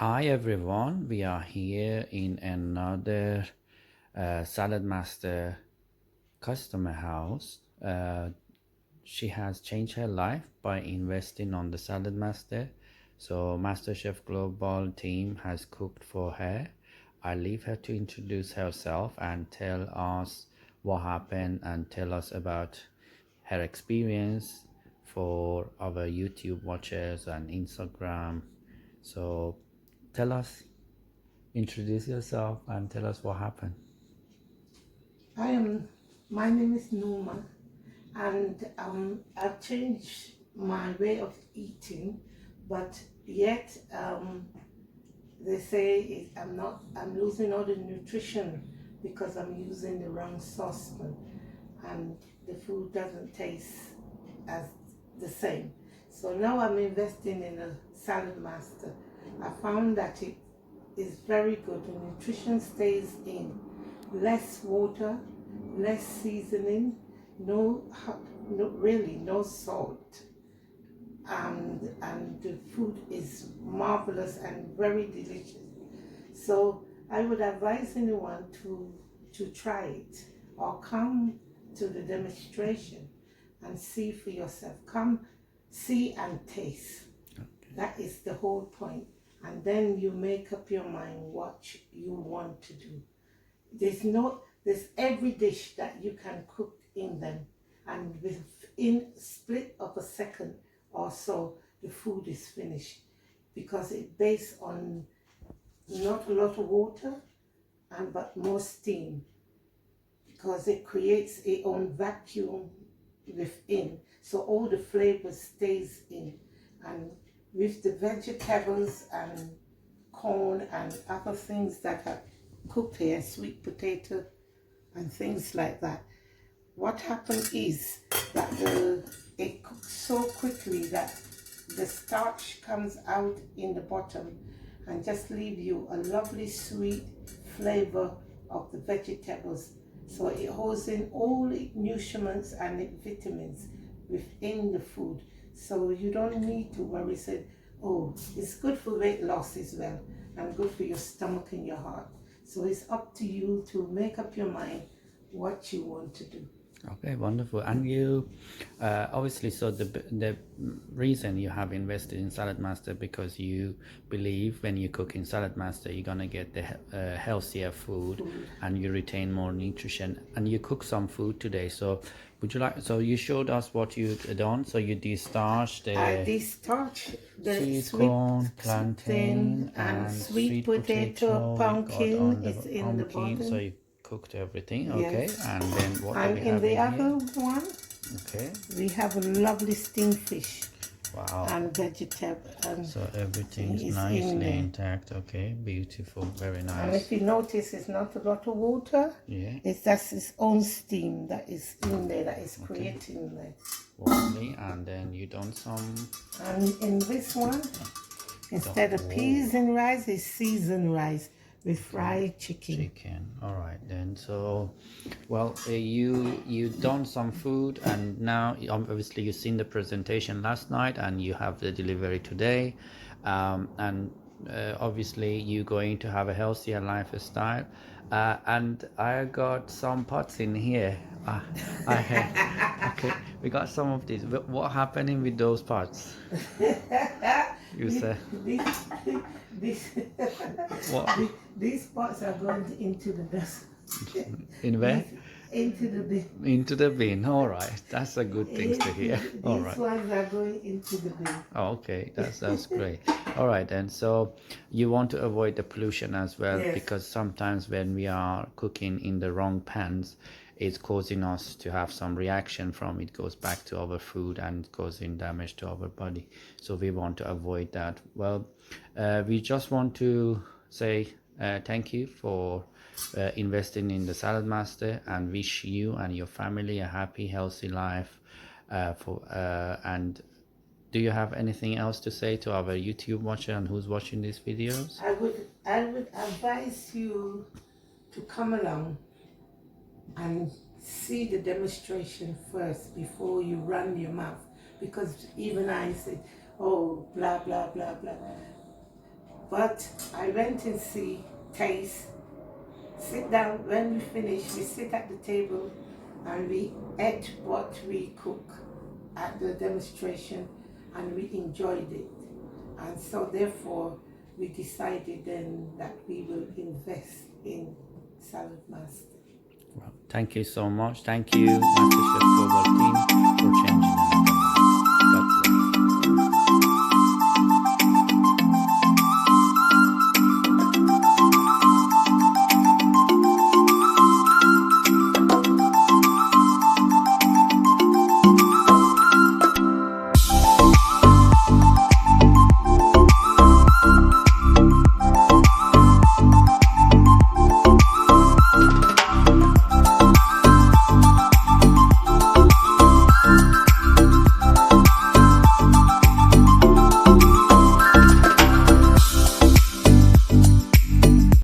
Hi everyone, we are here in another Salad Master customer house. She has changed her life by investing on the Salad Master. So Masterchef Global team has cooked for her. I leave her to introduce herself and tell us what happened and tell us about her experience for our YouTube watchers and Instagram. So tell us, introduce yourself and tell us what happened. My name is Numa, and I've changed my way of eating, but yet they say I'm losing all the nutrition because I'm using the wrong saucepan, and the food doesn't taste as the same. So now I'm investing in a Salad Master. I found that it is very good. The nutrition stays in, less water, less seasoning, no salt, and the food is marvelous and very delicious. So I would advise anyone to try it or come to the demonstration and see for yourself. Come see and taste. That is the whole point. And then you make up your mind what you want to do. There's every dish that you can cook in them, and within split of a second or so, the food is finished because it's based on not a lot of water but more steam, because it creates its own vacuum within, so all the flavor stays in. And with the vegetables and corn and other things that are cooked here, sweet potato and things like that, what happened is that it cooks so quickly that the starch comes out in the bottom and just leave you a lovely sweet flavor of the vegetables. So it holds in all the nutrients and the vitamins within the food. So you don't need to worry, say, oh, it's good for weight loss as well and good for your stomach and your heart. So it's up to you to make up your mind what you want to do. Okay, wonderful. And you obviously, so the reason you have invested in Salad Master because you believe when you cook in Salad Master you're gonna get the healthier food and you retain more nutrition. And you cook some food today, so would you like, so you showed us what you done. So you de-starch I the de-starch the sweet corn, plantain and sweet potato, potato. We got pumpkin on the is in the pumpkin, so bottom. you cooked everything. Okay, Yes. and then what do And we in have the in here? other one, Okay, we have a lovely steamed fish wow. and vegetable. And So everything's is in nicely there. intact. Okay, beautiful, very And nice. if you notice, it's not a lot of water. Yeah, It's just its own steam that is in there, that is creating there. lovely. And then you done some. And in this one, instead of peas and rice, it's seasoned rice with fried chicken. All right then. So, well, you done some food, and now obviously you've seen the presentation last night, and you have the delivery today, and obviously you're going to have a healthier lifestyle. And I got some pots in here. Okay, we got some of these. What happening with those pots? You said These, what? these pots are going into the dust. In where? Into the bin. Into the bin. All right, that's a good thing to hear. All These right. ones are going into the bin. Oh, okay, that's great. All right then. So you want to avoid the pollution as well, Yes. because sometimes when we are cooking in the wrong pans, it's causing us to have some reaction from it, goes back to our food and causing damage to our body. So we want to avoid that. Well, we just want to say thank you for investing in the Salad Master, and wish you and your family a happy, healthy life. And do you have anything else to say to our YouTube watcher and who's watching these videos? I would advise you to come along and see the demonstration first before you run your mouth, because even I said, oh, blah blah blah blah. But I went and see, taste, sit down. When we finish, we sit at the table and we ate what we cook at the demonstration, and we enjoyed it. And so therefore we decided then that we will invest in Salad Master. Well, thank you so much. Thank you, Masterchef Global team, for changing